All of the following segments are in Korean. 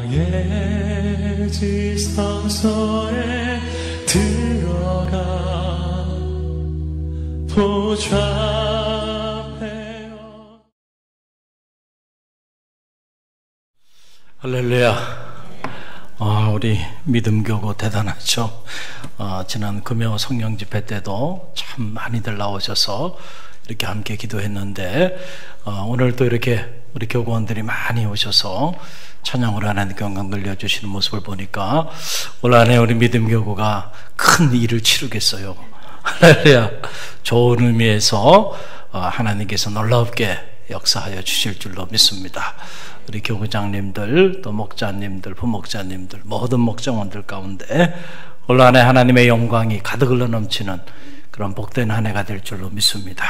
나의 지성소에 들어가 보좌하며. 할렐루야. 우리 믿음교구 대단하죠. 지난 금요 성령 집회 때도 참 많이들 나오셔서 이렇게 함께 기도했는데, 오늘 또 이렇게 우리 교구원들이 많이 오셔서 찬양으로 하나님께 영광 돌려주시는 모습을 보니까 올 한해 우리 믿음교구가 큰 일을 치르겠어요. 할렐루야. 좋은 의미에서 하나님께서 놀랍게 역사하여 주실 줄로 믿습니다. 우리 교구장님들, 또 목자님들, 부목자님들, 모든 목장원들 가운데 올 한해 하나님의 영광이 가득 흘러 넘치는 그런 복된 한 해가 될 줄로 믿습니다.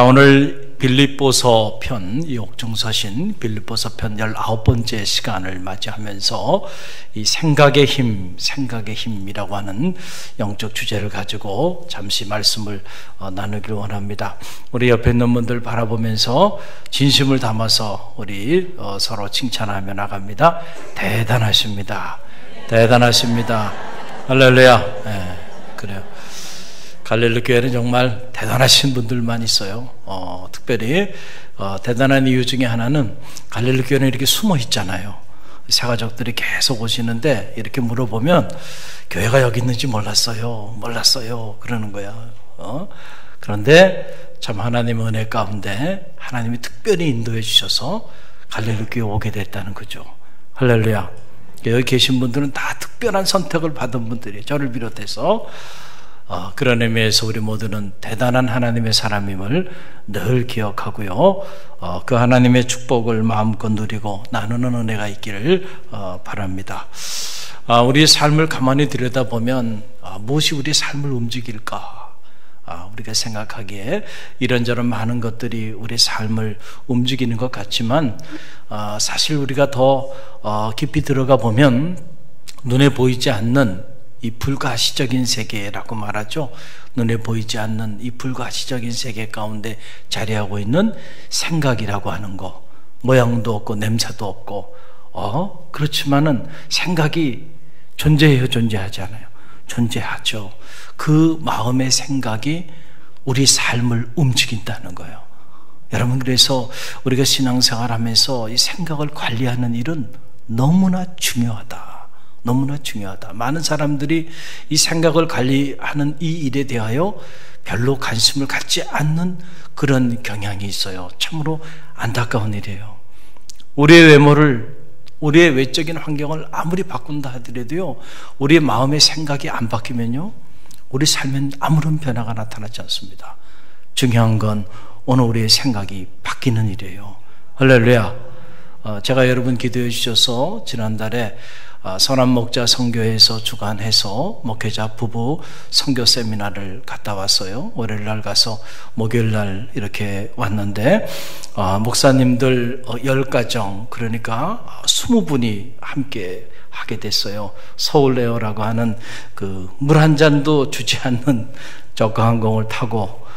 오늘 빌립보서 편, 이 옥중서신 빌립보서 편 19번째 시간을 맞이하면서 이 생각의 힘이라고 하는 영적 주제를 가지고 잠시 말씀을 나누기를 원합니다. 우리 옆에 있는 분들 바라보면서 진심을 담아서 우리 서로 칭찬하며 나갑니다. 대단하십니다. 대단하십니다. 할렐루야. 네, 그래요. 갈릴리 교회는 정말 대단하신 분들만 있어요. 특별히 대단한 이유 중에 하나는 갈릴리 교회는 이렇게 숨어 있잖아요. 새가족들이 계속 오시는데 이렇게 물어보면 교회가 여기 있는지 몰랐어요 그러는 거야. 그런데 참 하나님의 은혜 가운데 하나님이 특별히 인도해 주셔서 갈릴리 교회 오게 됐다는 거죠. 할렐루야. 여기 계신 분들은 다 특별한 선택을 받은 분들이에요. 저를 비롯해서. 그런 의미에서 우리 모두는 대단한 하나님의 사람임을 늘 기억하고요. 그 하나님의 축복을 마음껏 누리고 나누는 은혜가 있기를 바랍니다. 우리 삶을 가만히 들여다보면 무엇이 우리 삶을 움직일까? 우리가 생각하기에 이런저런 많은 것들이 우리 삶을 움직이는 것 같지만 사실 우리가 더 깊이 들어가 보면 눈에 보이지 않는 이 불가시적인 세계라고 말하죠. 눈에 보이지 않는 이 불가시적인 세계 가운데 자리하고 있는 생각이라고 하는 거, 모양도 없고 냄새도 없고 그렇지만은 생각이 존재해요, 존재하지 않아요? 존재하죠. 그 마음의 생각이 우리 삶을 움직인다는 거예요. 여러분, 그래서 우리가 신앙생활하면서 이 생각을 관리하는 일은 너무나 중요하다. 너무나 중요하다. 많은 사람들이 이 생각을 관리하는 이 일에 대하여 별로 관심을 갖지 않는 그런 경향이 있어요. 참으로 안타까운 일이에요. 우리의 외적인 환경을 아무리 바꾼다 하더라도요, 우리의 마음의 생각이 안 바뀌면요, 우리 삶엔 아무런 변화가 나타나지 않습니다. 중요한 건 오늘 우리의 생각이 바뀌는 일이에요. 할렐루야. 제가 여러분 기도해 주셔서 지난달에 선한목자 선교회에서 주관해서 목회자 부부 선교 세미나를 갔다 왔어요. 월요일날 가서 목요일날 이렇게 왔는데 목사님들 10가정, 그러니까 20분이 함께 하게 됐어요. 서울에어라고 하는 그 물 한 잔도 주지 않는 저가 항공을 타고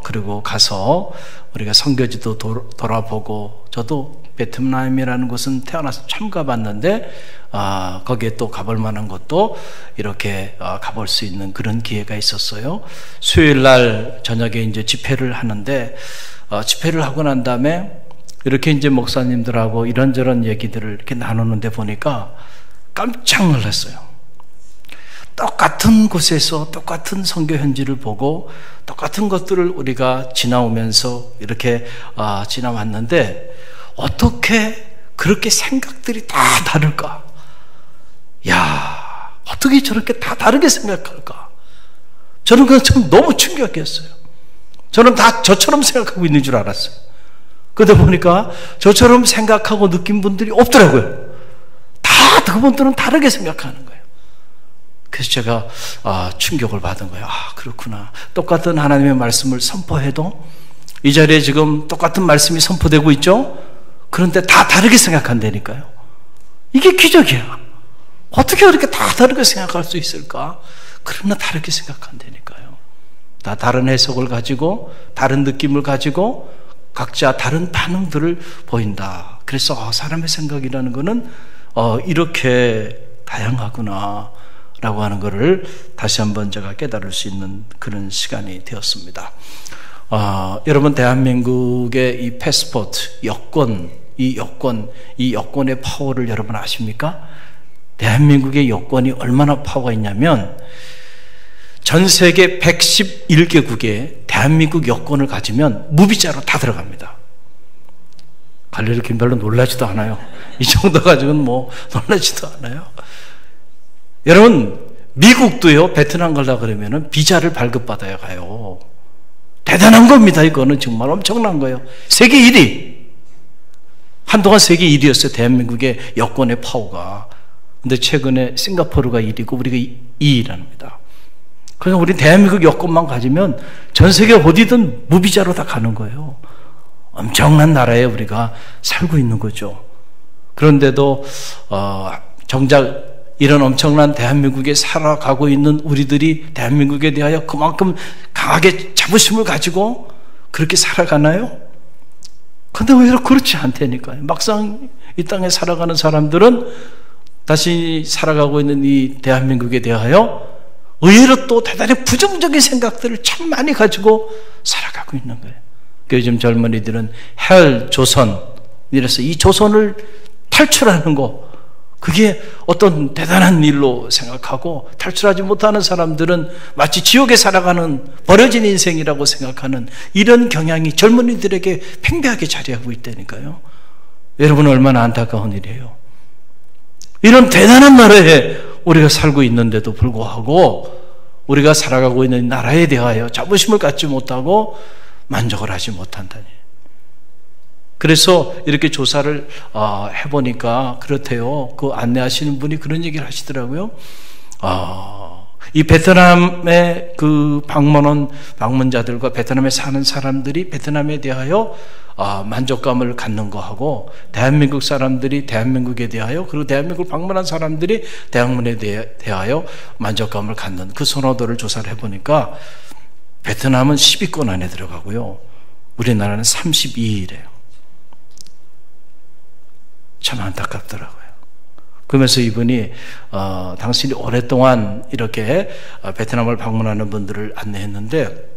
그리고 가서 우리가 선교지도 돌아보고, 저도 베트남이라는 곳은 태어나서 처음 가봤는데 거기에 또 가볼 만한 것도 이렇게 가볼 수 있는 그런 기회가 있었어요. 수요일날 저녁에 이제 집회를 하는데 집회를 하고 난 다음에 이렇게 이제 목사님들하고 이런저런 얘기들을 이렇게 나누는데 보니까 깜짝 놀랐어요. 똑같은 곳에서 똑같은 선교 현지를 보고 똑같은 것들을 우리가 지나오면서 이렇게 지나왔는데 어떻게 그렇게 생각들이 다 다를까? 야, 어떻게 저렇게 다 다르게 생각할까? 저는 그냥 참 너무 충격이었어요. 저는 다 저처럼 생각하고 있는 줄 알았어요. 그러다 보니까 저처럼 생각하고 느낀 분들이 없더라고요. 다 그분들은 다르게 생각하는 거예요. 그래서 제가 충격을 받은 거예요. 그렇구나. 똑같은 하나님의 말씀을 선포해도 이 자리에 지금 똑같은 말씀이 선포되고 있죠? 그런데 다 다르게 생각한다니까요. 이게 기적이야. 어떻게 그렇게 다 다르게 생각할 수 있을까? 그러나 다르게 생각한다니까요. 다 다른 해석을 가지고 다른 느낌을 가지고 각자 다른 반응들을 보인다. 그래서 사람의 생각이라는 것은 이렇게 다양하구나 라고 하는 것을 다시 한번 제가 깨달을 수 있는 그런 시간이 되었습니다. 여러분, 대한민국의 이 패스포트, 여권, 이 여권의 파워를 여러분 아십니까? 대한민국의 여권이 얼마나 파워가 있냐면 전 세계 111개국에 대한민국 여권을 가지면 무비자로 다 들어갑니다. 갈릴리 교인 별로 놀라지도 않아요. 이 정도 가지고는 뭐 놀라지도 않아요. 여러분, 미국도요, 베트남 가려고 그러면은 비자를 발급받아야 가요. 대단한 겁니다. 이거는 정말 엄청난 거예요. 세계 1위. 한동안 세계 1위였어요. 대한민국의 여권의 파워가. 근데 최근에 싱가포르가 1위고 우리가 2위랍니다. 그래서 우리 대한민국 여권만 가지면 전 세계 어디든 무비자로 다 가는 거예요. 엄청난 나라에 우리가 살고 있는 거죠. 그런데도 정작 이런 엄청난 대한민국에 살아가고 있는 우리들이 대한민국에 대하여 그만큼 강하게 자부심을 가지고 그렇게 살아가나요? 근데 왜 그렇지 않다니까요. 막상 이 땅에 살아가는 사람들은 다시 살아가고 있는 이 대한민국에 대하여 의외로 또 대단히 부정적인 생각들을 참 많이 가지고 살아가고 있는 거예요. 요즘 젊은이들은 헬 조선, 이래서 이 조선을 탈출하는 거, 그게 어떤 대단한 일로 생각하고, 탈출하지 못하는 사람들은 마치 지옥에 살아가는 버려진 인생이라고 생각하는 이런 경향이 젊은이들에게 팽배하게 자리하고 있다니까요. 여러분, 얼마나 안타까운 일이에요. 이런 대단한 나라에 우리가 살고 있는데도 불구하고 우리가 살아가고 있는 나라에 대하여 자부심을 갖지 못하고 만족을 하지 못한다니. 그래서 이렇게 조사를 해보니까 그렇대요. 그 안내하시는 분이 그런 얘기를 하시더라고요. 이 베트남의 그 방문자들과 베트남에 사는 사람들이 베트남에 대하여 만족감을 갖는 거하고, 대한민국 사람들이 대한민국에 대하여, 그리고 대한민국을 방문한 사람들이 대한민국에 대하여 만족감을 갖는 그 선호도를 조사를 해보니까 베트남은 10위권 안에 들어가고요, 우리나라는 32위래요. 참 안타깝더라고요. 그러면서 이분이 당신이 오랫동안 이렇게 베트남을 방문하는 분들을 안내했는데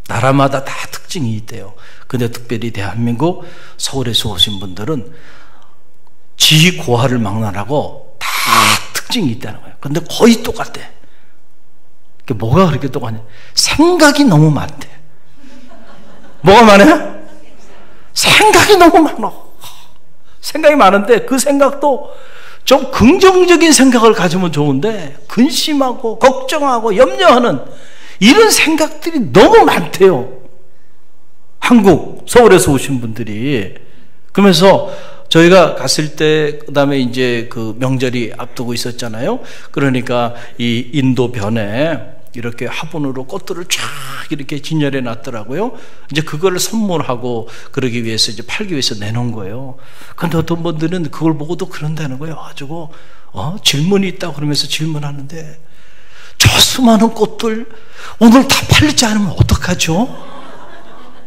나라마다 다 특징이 있대요. 근데 특별히 대한민국 서울에서 오신 분들은 지고하를 막론하고 다 특징이 있다는 거예요. 근데 거의 똑같대. 뭐가 그렇게 똑같냐? 생각이 너무 많대. 뭐가 많아요? 생각이 너무 많아. 생각이 많은데 그 생각도 좀 긍정적인 생각을 가지면 좋은데 근심하고 걱정하고 염려하는 이런 생각들이 너무 많대요. 한국 서울에서 오신 분들이. 그러면서 저희가 갔을 때 그다음에 이제 그 명절이 앞두고 있었잖아요. 그러니까 이 인도 변에 이렇게 화분으로 꽃들을 쫙 이렇게 진열해 놨더라고요. 이제 그걸 선물하고 그러기 위해서 이제 팔기 위해서 내놓은 거예요. 근데 어떤 분들은 그걸 보고도 그런다는 거예요. 가지고 질문이 있다고 그러면서 질문하는데, 저 수많은 꽃들 오늘 다 팔리지 않으면 어떡하죠?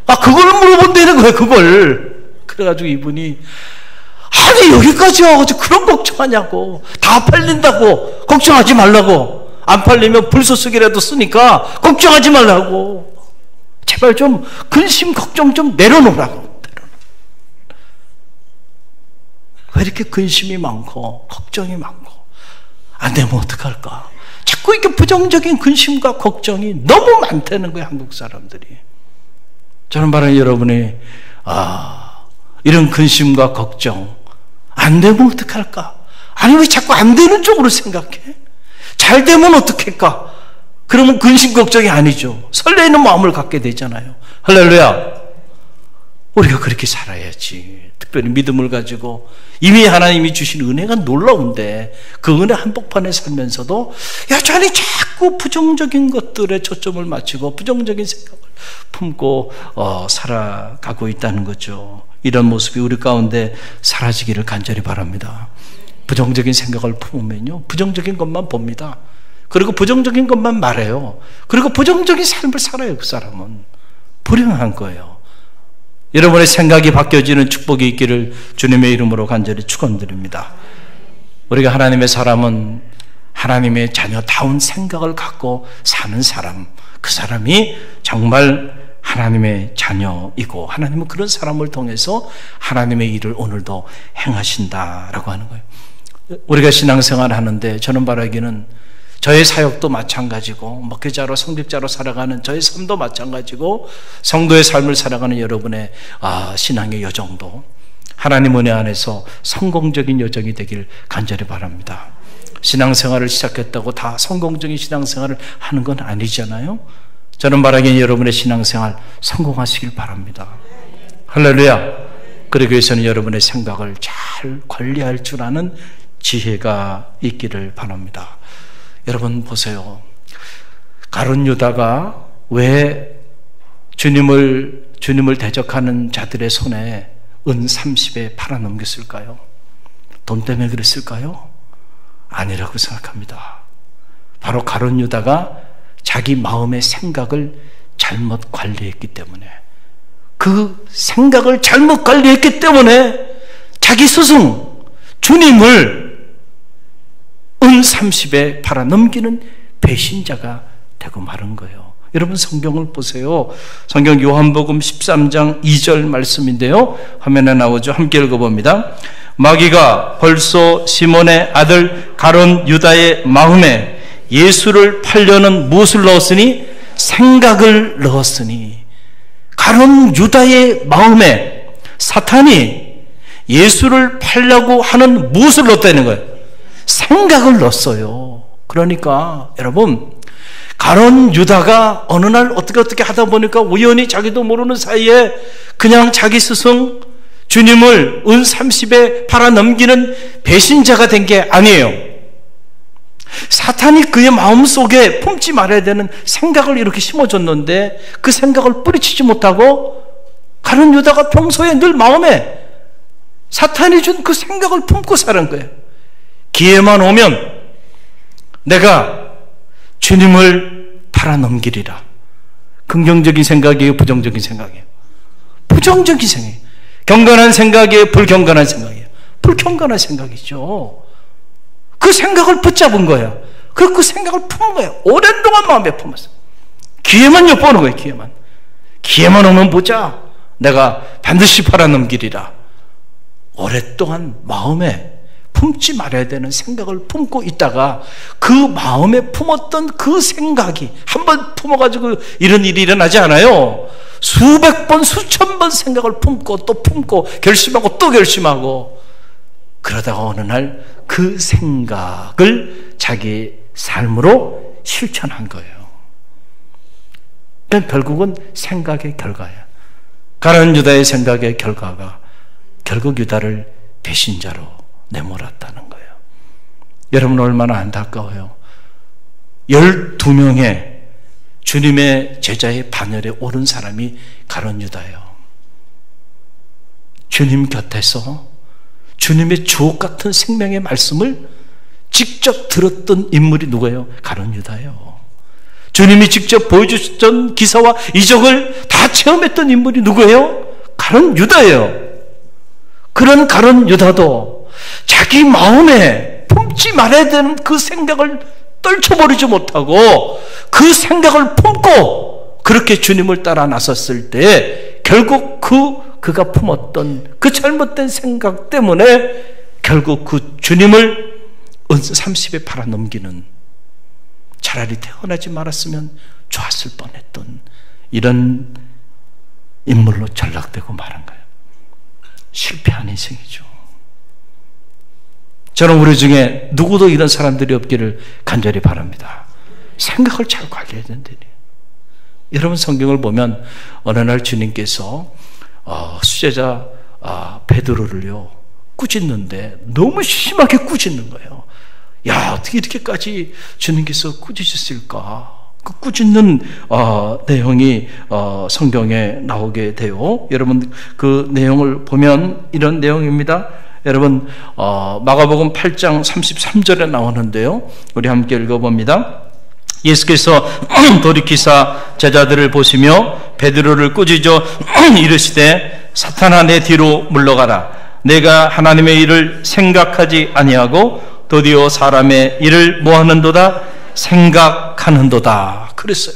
그걸 물어본다는 거예요. 그걸. 그래가지고 이분이, 아니 여기까지 와가지고 그런 걱정하냐고. 다 팔린다고 걱정하지 말라고. 안 팔리면 불소속이라도 쓰니까 걱정하지 말라고. 제발 좀 근심 걱정 좀 내려놓으라고. 왜 이렇게 근심이 많고 걱정이 많고 안 되면 어떡할까? 자꾸 이렇게 부정적인 근심과 걱정이 너무 많다는 거예요. 한국 사람들이. 저는 바로 여러분이 이런 근심과 걱정 안 되면 어떡할까? 아니 왜 자꾸 안 되는 쪽으로 생각해? 잘 되면 어떡할까? 그러면 근심 걱정이 아니죠. 설레이는 마음을 갖게 되잖아요. 할렐루야. 우리가 그렇게 살아야지. 특별히 믿음을 가지고 이미 하나님이 주신 은혜가 놀라운데 그 은혜 한복판에 살면서도 여전히 자꾸 부정적인 것들에 초점을 맞추고 부정적인 생각을 품고 살아가고 있다는 거죠. 이런 모습이 우리 가운데 사라지기를 간절히 바랍니다. 부정적인 생각을 품으면요, 부정적인 것만 봅니다. 그리고 부정적인 것만 말해요. 그리고 부정적인 삶을 살아요. 그 사람은 불행한 거예요. 여러분의 생각이 바뀌어지는 축복이 있기를 주님의 이름으로 간절히 축원드립니다. 우리가 하나님의 사람은 하나님의 자녀다운 생각을 갖고 사는 사람, 그 사람이 정말 하나님의 자녀이고 하나님은 그런 사람을 통해서 하나님의 일을 오늘도 행하신다라고 하는 거예요. 우리가 신앙생활 하는데 저는 바라기는 저의 사역도 마찬가지고 목회자로 성직자로 살아가는 저의 삶도 마찬가지고 성도의 삶을 살아가는 여러분의 신앙의 여정도 하나님 은혜 안에서 성공적인 여정이 되길 간절히 바랍니다. 신앙생활을 시작했다고 다 성공적인 신앙생활을 하는 건 아니잖아요. 저는 바라기는 여러분의 신앙생활 성공하시길 바랍니다. 할렐루야. 그러기 위해서는 여러분의 생각을 잘 관리할 줄 아는 지혜가 있기를 바랍니다. 여러분 보세요. 가룟 유다가 왜 주님을 대적하는 자들의 손에 은 30에 팔아넘겼을까요? 돈 때문에 그랬을까요? 아니라고 생각합니다. 바로 가룟 유다가 자기 마음의 생각을 잘못 관리했기 때문에, 그 생각을 잘못 관리했기 때문에 자기 스승 주님을 은 30에 팔아넘기는 배신자가 되고 마른 거예요. 여러분 성경을 보세요. 성경 요한복음 13장 2절 말씀인데요. 화면에 나오죠. 함께 읽어봅니다. 마귀가 벌써 시몬의 아들 가룟 유다의 마음에 예수를 팔려는 무엇을 넣었으니? 생각을 넣었으니. 가룟 유다의 마음에 사탄이 예수를 팔려고 하는 무엇을 넣었다는 거예요? 생각을 넣었어요. 그러니까 여러분, 가룟 유다가 어느 날 어떻게 하다 보니까 우연히 자기도 모르는 사이에 그냥 자기 스승 주님을 은 30에 팔아넘기는 배신자가 된 게 아니에요. 사탄이 그의 마음속에 품지 말아야 되는 생각을 이렇게 심어줬는데 그 생각을 뿌리치지 못하고 가룟 유다가 평소에 늘 마음에 사탄이 준 그 생각을 품고 사는 거예요. 기회만 오면 내가 주님을 팔아넘기리라. 긍정적인 생각이에요? 부정적인 생각이에요? 부정적인 생각이에요. 경건한 생각이에요? 불경건한 생각이에요? 불경건한 생각이죠. 그 생각을 붙잡은 거예요. 그 생각을 품은 거예요. 오랜 동안 마음에 품었어요. 기회만 엿보는 거예요. 기회만 오면 보자. 내가 반드시 팔아넘기리라. 오랫동안 마음에 품지 말아야 되는 생각을 품고 있다가 그 마음에 품었던 그 생각이 한번 품어가지고 이런 일이 일어나지 않아요. 수백 번, 수천 번 생각을 품고 또 품고 결심하고 또 결심하고 그러다가 어느 날 그 생각을 자기 삶으로 실천한 거예요. 그러니까 결국은 생각의 결과예요. 가룟 유다의 생각의 결과가 결국 유다를 배신자로 내몰았다는 거예요. 여러분 얼마나 안타까워요. 12명의 주님의 제자의 반열에 오른 사람이 가룟 유다예요. 주님 곁에서 주님의 주옥 같은 생명의 말씀을 직접 들었던 인물이 누구예요? 가룟 유다예요. 주님이 직접 보여주셨던 기사와 이적을 다 체험했던 인물이 누구예요? 가룟 유다예요. 그런 가룟 유다도 자기 마음에 품지 말아야 되는 그 생각을 떨쳐버리지 못하고 그 생각을 품고 그렇게 주님을 따라 나섰을 때 결국 그가 품었던 그 잘못된 생각 때문에 결국 그 주님을 은 30에 팔아넘기는, 차라리 태어나지 말았으면 좋았을 뻔했던 이런 인물로 전락되고 말한 거예요. 실패한 인생이죠. 저는 우리 중에 누구도 이런 사람들이 없기를 간절히 바랍니다. 생각을 잘 관리해야 된다니. 여러분 성경을 보면 어느 날 주님께서 수제자 베드로를요 꾸짖는데 너무 심하게 꾸짖는 거예요. 야, 어떻게 이렇게까지 주님께서 꾸짖으셨을까? 그 꾸짖는 내용이 성경에 나오게 돼요. 여러분 그 내용을 보면 이런 내용입니다. 여러분 마가복음 8장 33절에 나오는데요. 우리 함께 읽어봅니다. 예수께서 돌이키사 제자들을 보시며 베드로를 꾸짖어 이르시되 사탄아 내 뒤로 물러가라. 내가 하나님의 일을 생각하지 아니하고 도리어 사람의 일을 뭐하는도다? 생각하는도다. 그랬어요.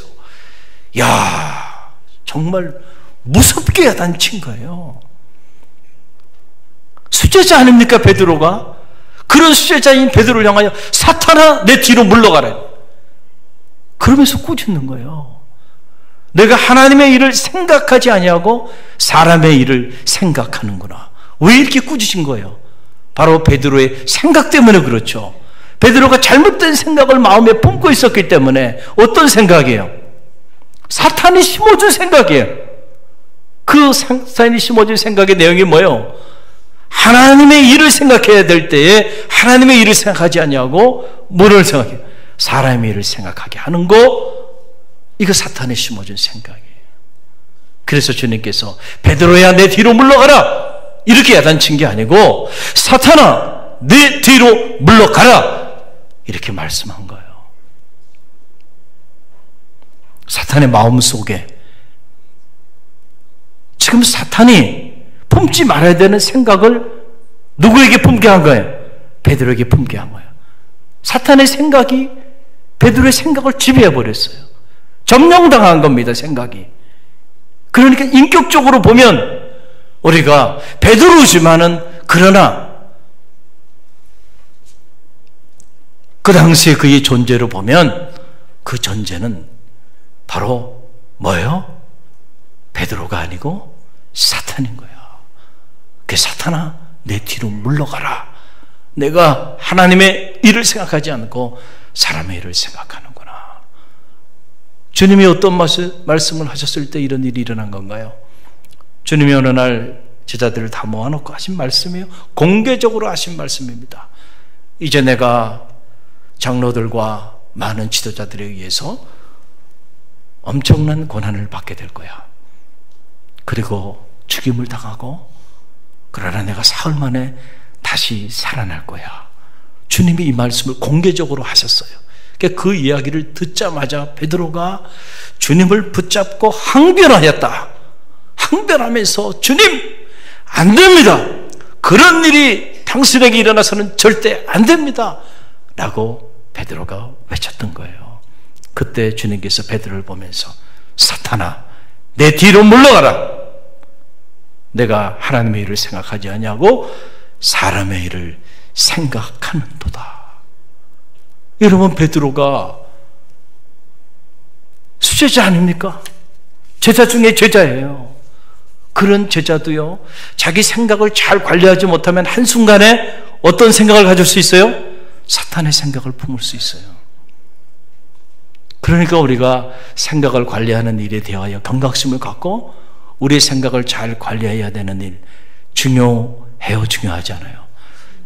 야, 정말 무섭게 야단친 거예요. 수제자 아닙니까, 베드로가? 그런 수제자인 베드로를 향하여 사탄아 내 뒤로 물러가라. 그러면서 꾸짖는 거예요. 내가 하나님의 일을 생각하지 아니하고 사람의 일을 생각하는구나. 왜 이렇게 꾸짖은 거예요? 바로 베드로의 생각 때문에 그렇죠. 베드로가 잘못된 생각을 마음에 품고 있었기 때문에. 어떤 생각이에요? 사탄이 심어준 생각이에요. 그 사탄이 심어준 생각의 내용이 뭐예요? 하나님의 일을 생각해야 될 때에 하나님의 일을 생각하지 아니하고 뭐를 생각해요? 사람의 일을 생각하게 하는 거, 이거 사탄이 심어준 생각이에요. 그래서 주님께서 베드로야 내 뒤로 물러가라 이렇게 야단친 게 아니고 사탄아 내 뒤로 물러가라 이렇게 말씀한 거예요. 사탄의 마음속에 지금 사탄이 품지 말아야 되는 생각을 누구에게 품게 한 거예요? 베드로에게 품게 한 거예요. 사탄의 생각이 베드로의 생각을 지배해버렸어요. 점령당한 겁니다, 생각이. 그러니까 인격적으로 보면 우리가 베드로지만은, 그러나 그 당시에 그의 존재로 보면 그 존재는 바로 뭐예요? 베드로가 아니고 사탄인 거예요. 그 사탄아 내 뒤로 물러가라. 내가 하나님의 일을 생각하지 않고 사람의 일을 생각하는구나. 주님이 어떤 말씀을 하셨을 때 이런 일이 일어난 건가요? 주님이 어느 날 제자들을 다 모아놓고 하신 말씀이에요. 공개적으로 하신 말씀입니다. 이제 내가 장로들과 많은 지도자들에 의해서 엄청난 고난을 받게 될 거야. 그리고 죽임을 당하고, 그러나 내가 사흘 만에 다시 살아날 거야. 주님이 이 말씀을 공개적으로 하셨어요. 그 이야기를 듣자마자 베드로가 주님을 붙잡고 항변하였다. 항변하면서 주님 안 됩니다. 그런 일이 당신에게 일어나서는 절대 안 됩니다. 라고 베드로가 외쳤던 거예요. 그때 주님께서 베드로를 보면서 사탄아 내 뒤로 물러가라. 내가 하나님의 일을 생각하지 아니하고 사람의 일을 생각하는도다. 여러분, 베드로가 수제자 아닙니까? 제자 중에 제자예요. 그런 제자도요, 자기 생각을 잘 관리하지 못하면 한순간에 어떤 생각을 가질 수 있어요? 사탄의 생각을 품을 수 있어요. 그러니까 우리가 생각을 관리하는 일에 대하여 경각심을 갖고 우리의 생각을 잘 관리해야 되는 일, 중요해요, 중요하지 않아요?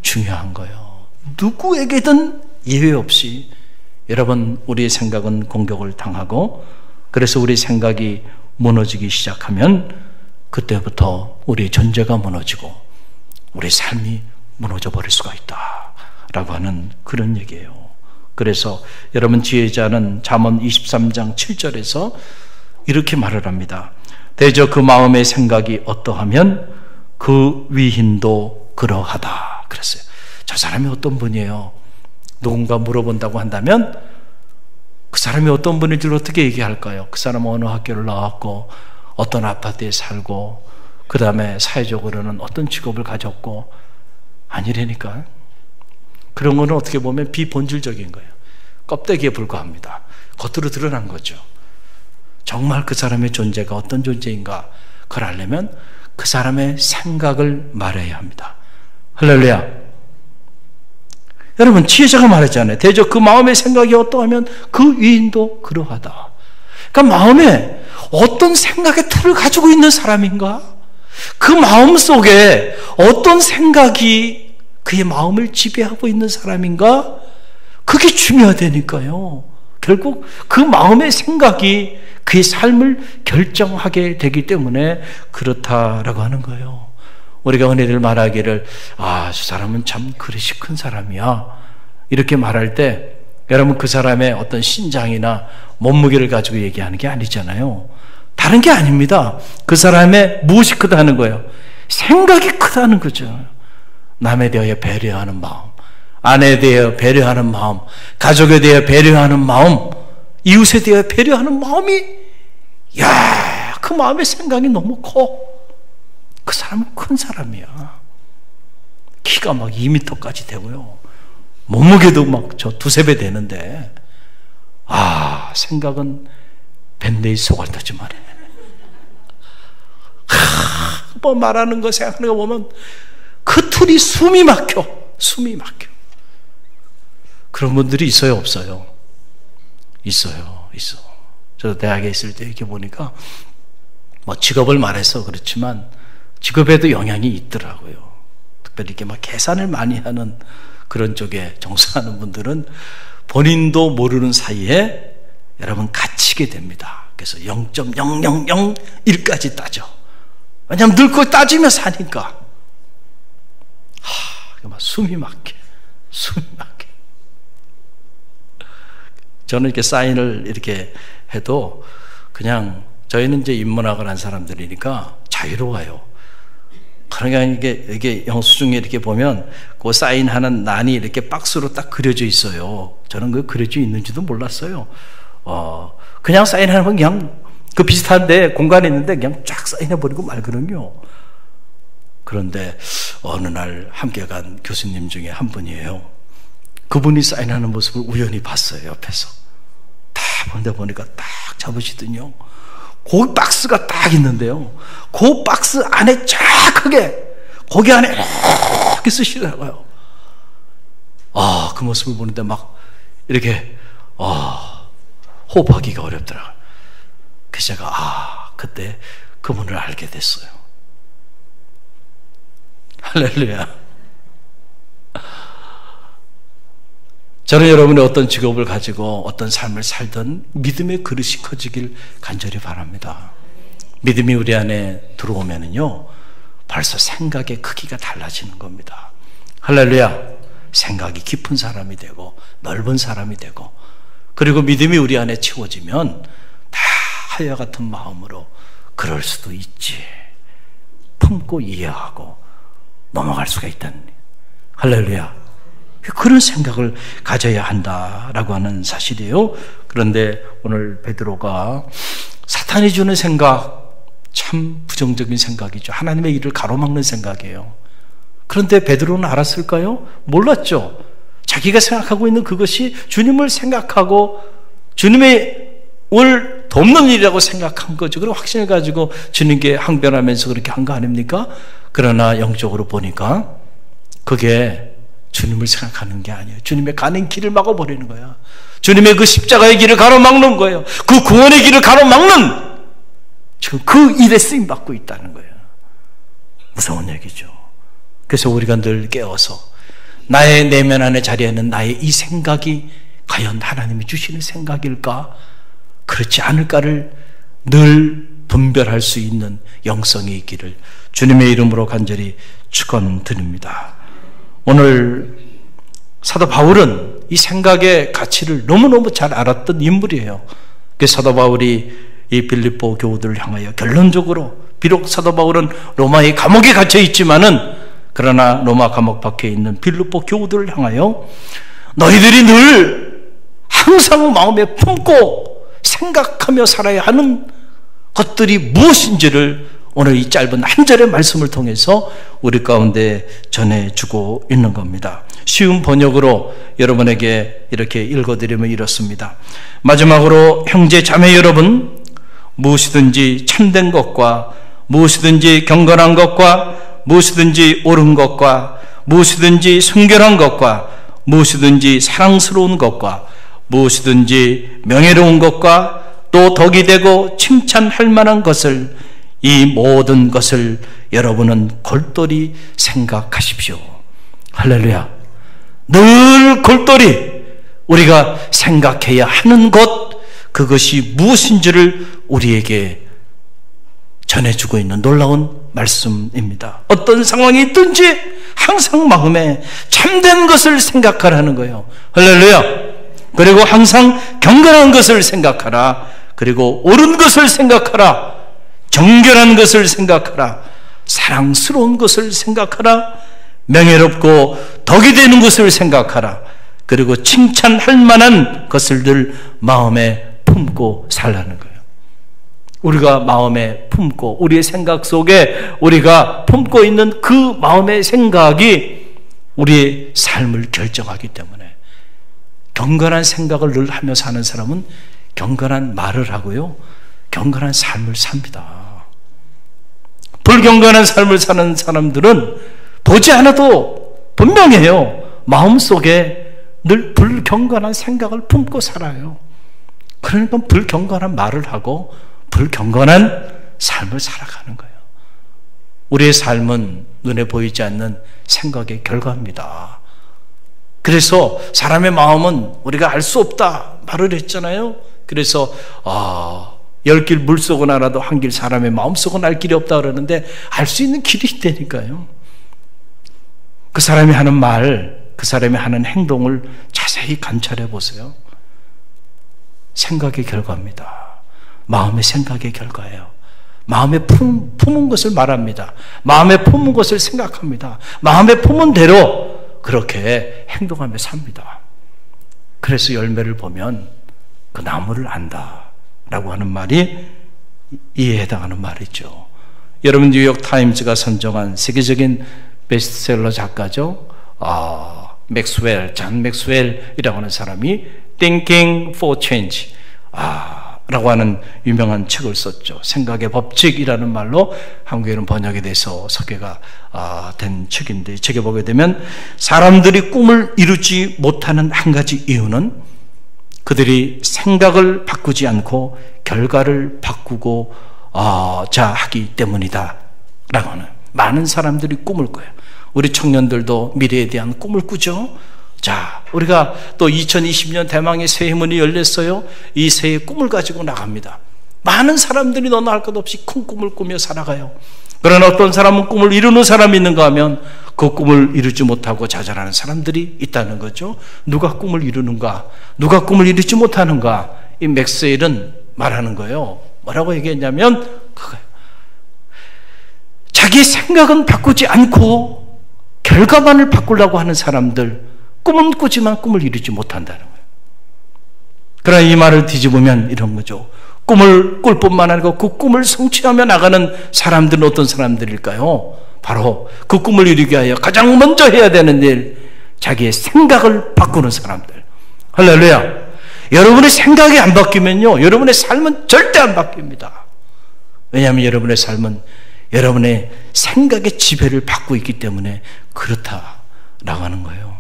중요한 거예요. 누구에게든 예외 없이 여러분, 우리의 생각은 공격을 당하고, 그래서 우리 생각이 무너지기 시작하면 그때부터 우리의 존재가 무너지고 우리 삶이 무너져 버릴 수가 있다라고 하는 그런 얘기예요. 그래서 여러분, 지혜자는 잠언 23장 7절에서 이렇게 말을 합니다. 대저 그 마음의 생각이 어떠하면 그 위인도 그러하다 그랬어요. 저 사람이 어떤 분이에요? 누군가 물어본다고 한다면 그 사람이 어떤 분인지 어떻게 얘기할까요? 그 사람은 어느 학교를 나왔고 어떤 아파트에 살고 그 다음에 사회적으로는 어떤 직업을 가졌고, 아니라니까. 그런 거는 어떻게 보면 비본질적인 거예요. 껍데기에 불과합니다. 겉으로 드러난 거죠. 정말 그 사람의 존재가 어떤 존재인가, 그걸 알려면 그 사람의 생각을 말해야 합니다. 할렐루야. 여러분, 지혜자가 말했잖아요. 대저 그 마음의 생각이 어떠하면 그 위인도 그러하다. 그러니까 마음에 어떤 생각의 틀을 가지고 있는 사람인가, 그 마음 속에 어떤 생각이 그의 마음을 지배하고 있는 사람인가, 그게 중요하다니까요. 결국 그 마음의 생각이 그의 삶을 결정하게 되기 때문에 그렇다라고 하는 거예요. 우리가 흔히들 말하기를 저 사람은 참 그릇이 큰 사람이야, 이렇게 말할 때 여러분, 그 사람의 어떤 신장이나 몸무게를 가지고 얘기하는 게 아니잖아요. 다른 게 아닙니다. 그 사람의 무엇이 크다는 거예요? 생각이 크다는 거죠. 남에 대하여 배려하는 마음, 아내에 대하여 배려하는 마음, 가족에 대하여 배려하는 마음, 이웃에 대하여 배려하는 마음이, 야, 그 마음의 생각이 너무 커. 그 사람은 큰 사람이야. 키가 막 2m까지 되고요. 몸무게도 막 저 2~3배 되는데, 아, 생각은 밴데이 속알터지 말이야. 뭐 말하는 거 생각하는 거 보면 그 틀이 숨이 막혀. 그런 분들이 있어요, 없어요? 있어요. 저도 대학에 있을 때 이렇게 보니까 뭐 직업을 말해서 그렇지만 직업에도 영향이 있더라고요. 특별히 이렇게 막 계산을 많이 하는 그런 쪽에 종사하는 분들은 본인도 모르는 사이에 여러분 갇히게 됩니다. 그래서 0.0001까지 따져. 왜냐하면 늘 그걸 따지며 사니까. 막 숨이 막혀. 저는 이렇게 사인을 이렇게 해도 그냥 저희는 이제 인문학을 한 사람들이니까 자유로워요. 그러니까 이게 영수증에 이렇게 보면 그 사인하는 난이 이렇게 박스로 딱 그려져 있어요. 저는 그 그려져 있는지도 몰랐어요. 그냥 사인하는 건 그냥 그 비슷한데 공간이 있는데 그냥 쫙 사인해버리고 말거든요. 그런데 어느 날 함께 간 교수님 중에 한 분이에요. 그분이 사인하는 모습을 우연히 봤어요. 옆에서 다 보니까 딱 잡으시더니요, 그 박스가 딱 있는데요, 그 박스 안에 쫙 크게 거기 안에 이렇게 쓰시더라고요. 그 모습을 보는데 막 이렇게 호흡하기가 어렵더라고요. 그래서 제가 그때 그분을 알게 됐어요. 할렐루야. 저는 여러분이 어떤 직업을 가지고 어떤 삶을 살던 믿음의 그릇이 커지길 간절히 바랍니다. 믿음이 우리 안에 들어오면은요, 벌써 생각의 크기가 달라지는 겁니다. 할렐루야. 생각이 깊은 사람이 되고 넓은 사람이 되고, 그리고 믿음이 우리 안에 채워지면 다 하와 같은 마음으로 그럴 수도 있지 품고 이해하고 넘어갈 수가 있다는, 할렐루야. 그런 생각을 가져야 한다라고 하는 사실이에요. 그런데 오늘 베드로가 사탄이 주는 생각, 참 부정적인 생각이죠. 하나님의 일을 가로막는 생각이에요. 그런데 베드로는 알았을까요? 몰랐죠. 자기가 생각하고 있는 그것이 주님을 생각하고 주님의 을 돕는 일이라고 생각한 거죠. 그리고 확신을 가지고 주님께 항변하면서 그렇게 한 거 아닙니까? 그러나 영적으로 보니까 그게 주님을 생각하는 게 아니에요. 주님의 가는 길을 막아버리는 거야. 주님의 그 십자가의 길을 가로막는 거예요. 그 구원의 길을 가로막는, 지금 그 일에 쓰임받고 있다는 거예요. 무서운 얘기죠. 그래서 우리가 늘 깨어서 나의 내면 안에 자리하는 나의 이 생각이 과연 하나님이 주시는 생각일까, 그렇지 않을까를 늘 분별할 수 있는 영성이 있기를 주님의 이름으로 간절히 축원드립니다. 오늘 사도 바울은 이 생각의 가치를 너무너무 잘 알았던 인물이에요. 그래서 사도 바울이 이 빌립보 교우들을 향하여 결론적으로, 비록 사도 바울은 로마의 감옥에 갇혀 있지만은, 그러나 로마 감옥 밖에 있는 빌립보 교우들을 향하여 너희들이 늘 항상 마음에 품고 생각하며 살아야 하는 것들이 무엇인지를 오늘 이 짧은 한 절의 말씀을 통해서 우리 가운데 전해주고 있는 겁니다. 쉬운 번역으로 여러분에게 이렇게 읽어드리면 이렇습니다. 마지막으로 형제 자매 여러분, 무엇이든지 참된 것과 무엇이든지 경건한 것과 무엇이든지 옳은 것과 무엇이든지 순결한 것과 무엇이든지 사랑스러운 것과 무엇이든지 명예로운 것과 또 덕이 되고 칭찬할 만한 것을, 이 모든 것을 여러분은 골똘히 생각하십시오. 할렐루야. 늘 골똘히 우리가 생각해야 하는 것, 그것이 무엇인지를 우리에게 전해주고 있는 놀라운 말씀입니다. 어떤 상황이 있든지 항상 마음에 참된 것을 생각하라는 거예요. 할렐루야. 그리고 항상 경건한 것을 생각하라. 그리고 옳은 것을 생각하라. 정결한 것을 생각하라. 사랑스러운 것을 생각하라. 명예롭고 덕이 되는 것을 생각하라. 그리고 칭찬할 만한 것을 늘 마음에 품고 살라는 거예요. 우리가 마음에 품고 우리의 생각 속에 우리가 품고 있는 그 마음의 생각이 우리의 삶을 결정하기 때문에 경건한 생각을 늘 하며 사는 사람은 경건한 말을 하고요, 경건한 삶을 삽니다. 불경건한 삶을 사는 사람들은 보지 않아도 분명해요. 마음속에 늘 불경건한 생각을 품고 살아요. 그러니까 불경건한 말을 하고 불경건한 삶을 살아가는 거예요. 우리의 삶은 눈에 보이지 않는 생각의 결과입니다. 그래서 사람의 마음은 우리가 알 수 없다 말을 했잖아요. 그래서 10길 물속은 알아도 한 길 사람의 마음속은 알 길이 없다 그러는데 알 수 있는 길이 있다니까요. 그 사람이 하는 말, 그 사람이 하는 행동을 자세히 관찰해 보세요. 생각의 결과입니다. 마음의 생각의 결과예요. 마음에 품은 것을 말합니다. 마음에 품은 것을 생각합니다. 마음에 품은 대로 그렇게 행동하며 삽니다. 그래서 열매를 보면 그 나무를 안다 라고 하는 말이 이에 해당하는 말이죠. 여러분, 뉴욕 타임즈가 선정한 세계적인 베스트셀러 작가죠. 존 맥스웰이라고 하는 사람이 Thinking for Change 라고 하는 유명한 책을 썼죠. 생각의 법칙이라는 말로 한국에는 번역이 돼서 소개가 된 책인데, 이 책에 보게 되면 사람들이 꿈을 이루지 못하는 한 가지 이유는 그들이 생각을 바꾸지 않고 결과를 바꾸고 하기 때문이다 라고 하는. 많은 사람들이 꿈을 꿔요. 우리 청년들도 미래에 대한 꿈을 꾸죠. 자, 우리가 또 2020년 대망의 새해 문이 열렸어요. 이 새해 꿈을 가지고 나갑니다. 많은 사람들이 너나 할 것 없이 큰 꿈을 꾸며 살아가요. 그러나 어떤 사람은 꿈을 이루는 사람이 있는가 하면 그 꿈을 이루지 못하고 좌절하는 사람들이 있다는 거죠. 누가 꿈을 이루는가? 누가 꿈을 이루지 못하는가? 이 맥스웰은 말하는 거예요. 뭐라고 얘기했냐면 그거예요. 자기 생각은 바꾸지 않고 결과만을 바꾸려고 하는 사람들, 꿈은 꾸지만 꿈을 이루지 못한다는 거예요. 그러나 이 말을 뒤집으면 이런 거죠. 꿈을 꿀 뿐만 아니고 그 꿈을 성취하며 나가는 사람들은 어떤 사람들일까요? 바로 그 꿈을 이루기 위하여 가장 먼저 해야 되는 일, 자기의 생각을 바꾸는 사람들. 할렐루야. 여러분의 생각이 안 바뀌면요, 여러분의 삶은 절대 안 바뀝니다. 왜냐하면 여러분의 삶은 여러분의 생각의 지배를 받고 있기 때문에 그렇다라고 하는 거예요.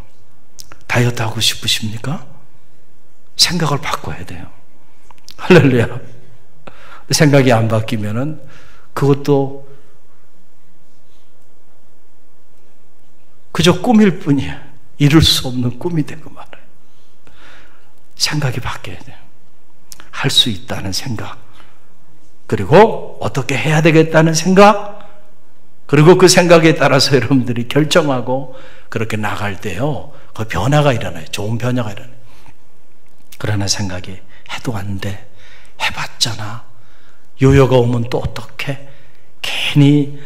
다이어트 하고 싶으십니까? 생각을 바꿔야 돼요. 할렐루야. 생각이 안 바뀌면은 그것도 그저 꿈일 뿐이야. 이룰 수 없는 꿈이 되고 말아요. 생각이 바뀌어야 돼요. 할 수 있다는 생각, 그리고 어떻게 해야 되겠다는 생각, 그리고 그 생각에 따라서 여러분들이 결정하고 그렇게 나갈 때요, 그 변화가 일어나요. 좋은 변화가 일어나요. 그러나 생각이 해도 안 돼, 해봤잖아, 요요가 오면 또 어떡해, 괜히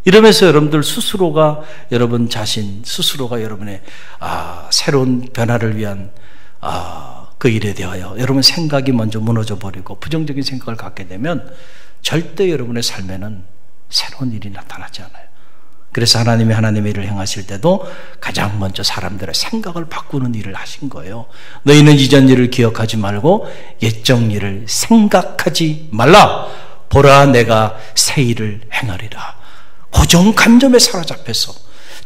이러면서 여러분들 스스로가, 여러분 자신 스스로가 여러분의 새로운 변화를 위한 그 일에 대하여 여러분 생각이 먼저 무너져 버리고 부정적인 생각을 갖게 되면 절대 여러분의 삶에는 새로운 일이 나타나지 않아요. 그래서 하나님이 하나님의 일을 행하실 때도 가장 먼저 사람들의 생각을 바꾸는 일을 하신 거예요. 너희는 이전 일을 기억하지 말고 옛적 일을 생각하지 말라. 보라, 내가 새 일을 행하리라. 고정관념에 사로잡혀서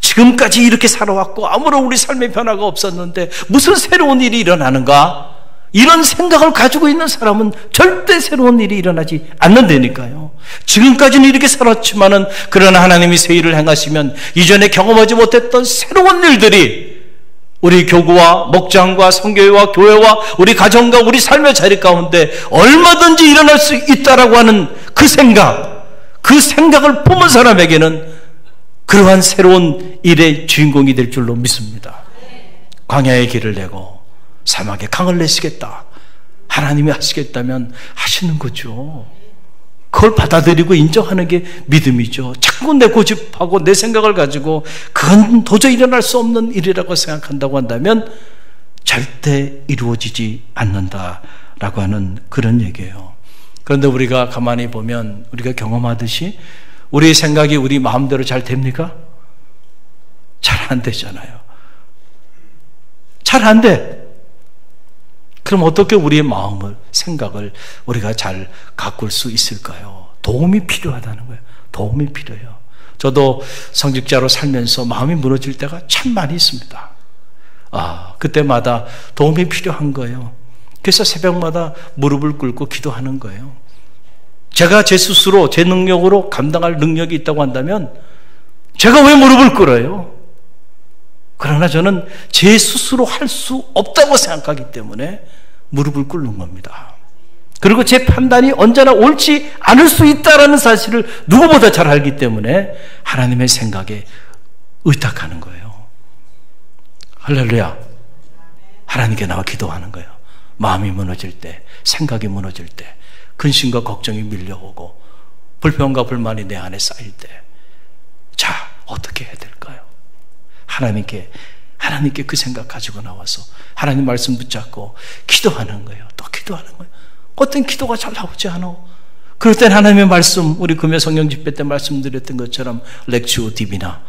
지금까지 이렇게 살아왔고 아무런 우리 삶의 변화가 없었는데 무슨 새로운 일이 일어나는가? 이런 생각을 가지고 있는 사람은 절대 새로운 일이 일어나지 않는다니까요. 지금까지는 이렇게 살았지만은, 그러나 하나님이 새 일을 행하시면 이전에 경험하지 못했던 새로운 일들이 우리 교구와 목장과 성교회와 교회와 우리 가정과 우리 삶의 자리 가운데 얼마든지 일어날 수 있다라고 하는 그 생각을 품은 사람에게는 그러한 새로운 일의 주인공이 될 줄로 믿습니다. 광야의 길을 내고 사막에 강을 내시겠다. 하나님이 하시겠다면 하시는 거죠. 그걸 받아들이고 인정하는 게 믿음이죠. 자꾸 내 고집하고 내 생각을 가지고 그건 도저히 일어날 수 없는 일이라고 생각한다고 한다면 절대 이루어지지 않는다라고 하는 그런 얘기예요. 그런데 우리가 가만히 보면 우리가 경험하듯이 우리의 생각이 우리 마음대로 잘 됩니까? 잘 안 되잖아요. 잘 안 돼. 그럼 어떻게 우리의 마음을, 생각을 우리가 잘 가꿀 수 있을까요? 도움이 필요하다는 거예요. 도움이 필요해요. 저도 성직자로 살면서 마음이 무너질 때가 참 많이 있습니다. 그때마다 도움이 필요한 거예요. 그래서 새벽마다 무릎을 꿇고 기도하는 거예요. 제가 제 스스로, 제 능력으로 감당할 능력이 있다고 한다면 제가 왜 무릎을 꿇어요? 그러나 저는 제 스스로 할 수 없다고 생각하기 때문에 무릎을 꿇는 겁니다. 그리고 제 판단이 언제나 옳지 않을 수 있다는 사실을 누구보다 잘 알기 때문에 하나님의 생각에 의탁하는 거예요. 할렐루야. 하나님께 나와 기도하는 거예요. 마음이 무너질 때, 생각이 무너질 때, 근심과 걱정이 밀려오고 불평과 불만이 내 안에 쌓일 때, 자, 어떻게 해야 될까요? 하나님께 그 생각 가지고 나와서 하나님 말씀 붙잡고 기도하는 거예요. 또 기도하는 거예요. 어떤 기도가 잘 나오지 않아. 그럴 땐 하나님의 말씀, 우리 금요 성령 집회 때 말씀드렸던 것처럼 렉치오 디비나,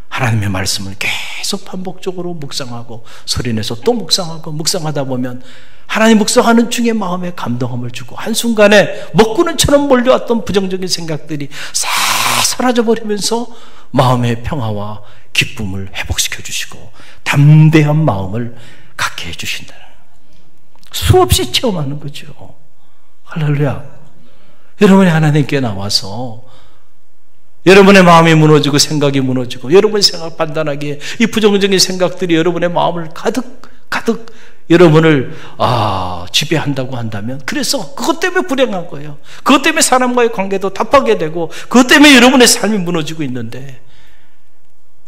하나님의 말씀을 계속 반복적으로 묵상하고 소리내서 또 묵상하고 묵상하다 보면 하나님 묵상하는 중에 마음에 감동함을 주고 한순간에 먹구름처럼 몰려왔던 부정적인 생각들이 싹 사라져버리면서 마음의 평화와 기쁨을 회복시켜 주시고 담대한 마음을 갖게 해주신다. 수없이 체험하는 거죠. 할렐루야. 여러분이 하나님께 나와서 여러분의 마음이 무너지고 생각이 무너지고 여러분의 생각 판단하기에 이 부정적인 생각들이 여러분의 마음을 가득 여러분을 지배한다고 한다면, 그래서 그것 때문에 불행한 거예요. 그것 때문에 사람과의 관계도 답하게 되고 그것 때문에 여러분의 삶이 무너지고 있는데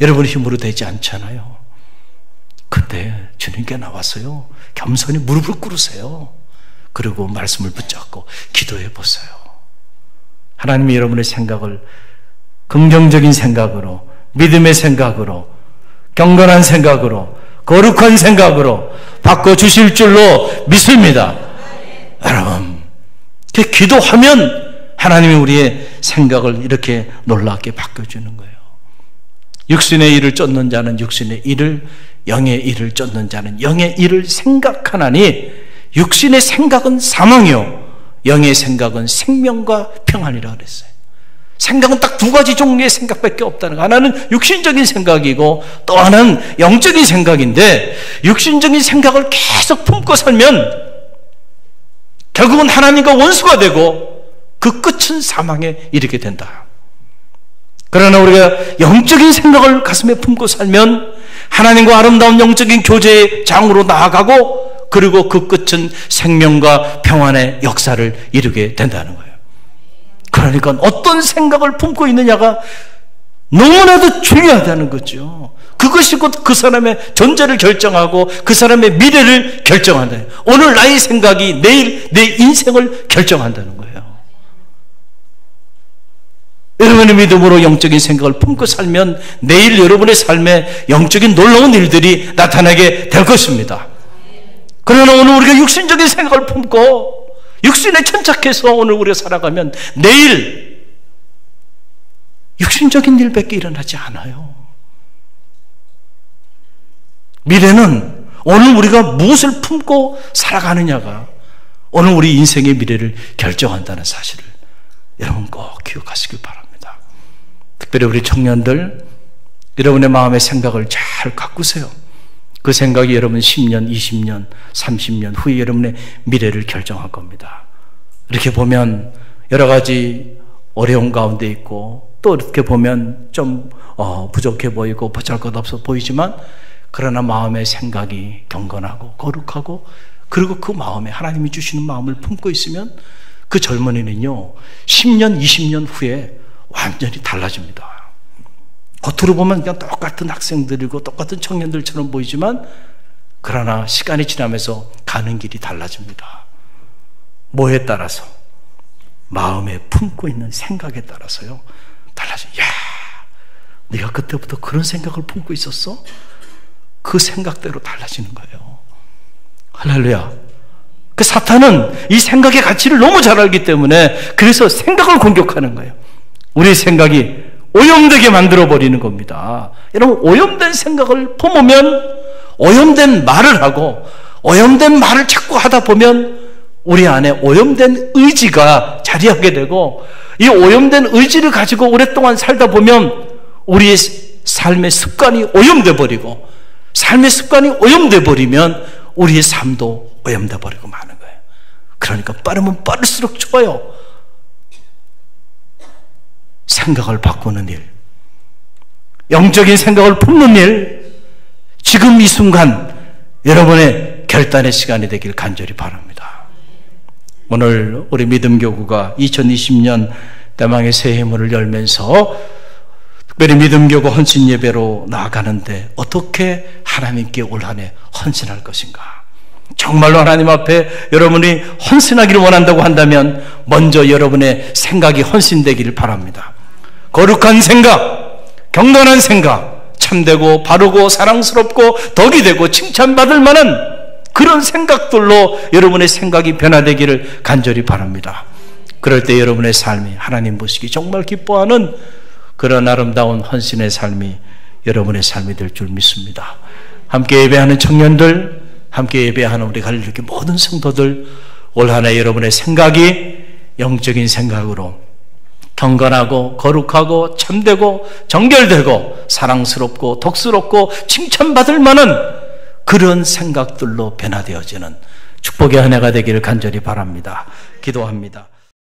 여러분의 힘으로 되지 않잖아요. 근데 주님께 나와서요, 겸손히 무릎을 꿇으세요. 그리고 말씀을 붙잡고 기도해 보세요. 하나님이 여러분의 생각을 긍정적인 생각으로, 믿음의 생각으로, 경건한 생각으로, 거룩한 생각으로 바꿔주실 줄로 믿습니다. 여러분, 기도하면 하나님이 우리의 생각을 이렇게 놀랍게 바꿔주는 거예요. 육신의 일을 쫓는 자는 육신의 일을, 영의 일을 쫓는 자는 영의 일을 생각하나니 육신의 생각은 사망이요 영의 생각은 생명과 평안이라 그랬어요. 생각은 딱 두 가지 종류의 생각밖에 없다는 거. 하나는 육신적인 생각이고 또 하나는 영적인 생각인데, 육신적인 생각을 계속 품고 살면 결국은 하나님과 원수가 되고 그 끝은 사망에 이르게 된다. 그러나 우리가 영적인 생각을 가슴에 품고 살면 하나님과 아름다운 영적인 교제의 장으로 나아가고, 그리고 그 끝은 생명과 평안의 역사를 이루게 된다는 거예요. 그러니까 어떤 생각을 품고 있느냐가 너무나도 중요하다는 거죠. 그것이 곧 그 사람의 존재를 결정하고 그 사람의 미래를 결정한다. 오늘 나의 생각이 내일 내 인생을 결정한다는 거예요. 여러분의 믿음으로 영적인 생각을 품고 살면 내일 여러분의 삶에 영적인 놀라운 일들이 나타나게 될 것입니다. 그러나 오늘 우리가 육신적인 생각을 품고 육신에 천착해서 오늘 우리가 살아가면 내일 육신적인 일밖에 일어나지 않아요. 미래는 오늘 우리가 무엇을 품고 살아가느냐가 오늘 우리 인생의 미래를 결정한다는 사실을 여러분 꼭 기억하시길 바랍니다. 특별히 우리 청년들, 여러분의 마음의 생각을 잘 가꾸세요. 그 생각이 여러분 10년, 20년, 30년 후에 여러분의 미래를 결정할 겁니다. 이렇게 보면 여러 가지 어려운 가운데 있고, 또 이렇게 보면 좀 부족해 보이고 보잘것없어 보이지만, 그러나 마음의 생각이 경건하고 거룩하고, 그리고 그 마음에 하나님이 주시는 마음을 품고 있으면 그 젊은이는요 10년, 20년 후에 완전히 달라집니다. 겉으로 보면 그냥 똑같은 학생들이고 똑같은 청년들처럼 보이지만 그러나 시간이 지나면서 가는 길이 달라집니다. 뭐에 따라서? 마음에 품고 있는 생각에 따라서요. 달라져. 야, 네가 그때부터 그런 생각을 품고 있었어? 그 생각대로 달라지는 거예요. 할렐루야. 그 사탄은 이 생각의 가치를 너무 잘 알기 때문에 그래서 생각을 공격하는 거예요. 우리 생각이 오염되게 만들어버리는 겁니다. 여러분, 오염된 생각을 품으면 오염된 말을 하고 오염된 말을 자꾸 하다 보면 우리 안에 오염된 의지가 자리하게 되고 이 오염된 의지를 가지고 오랫동안 살다 보면 우리의 삶의 습관이 오염돼 버리고 삶의 습관이 오염돼 버리면 우리의 삶도 오염돼 버리고 마는 거예요. 그러니까 빠르면 빠를수록 좋아요. 생각을 바꾸는 일, 영적인 생각을 품는 일, 지금 이 순간 여러분의 결단의 시간이 되길 간절히 바랍니다. 오늘 우리 믿음교구가 2020년 대망의 새해 문을 열면서 특별히 믿음교구 헌신예배로 나아가는데 어떻게 하나님께 올 한 해 헌신할 것인가? 정말로 하나님 앞에 여러분이 헌신하기를 원한다고 한다면 먼저 여러분의 생각이 헌신되기를 바랍니다. 거룩한 생각, 경건한 생각, 참되고 바르고 사랑스럽고 덕이 되고 칭찬받을 만한 그런 생각들로 여러분의 생각이 변화되기를 간절히 바랍니다. 그럴 때 여러분의 삶이 하나님 보시기 정말 기뻐하는 그런 아름다운 헌신의 삶이 여러분의 삶이 될 줄 믿습니다. 함께 예배하는 청년들, 함께 예배하는 우리 갈릴리 모든 성도들, 올 한 해 여러분의 생각이 영적인 생각으로 경건하고 거룩하고 참되고 정결되고 사랑스럽고 덕스럽고 칭찬받을 만한 그런 생각들로 변화되어지는 축복의 한 해가 되기를 간절히 바랍니다. 기도합니다.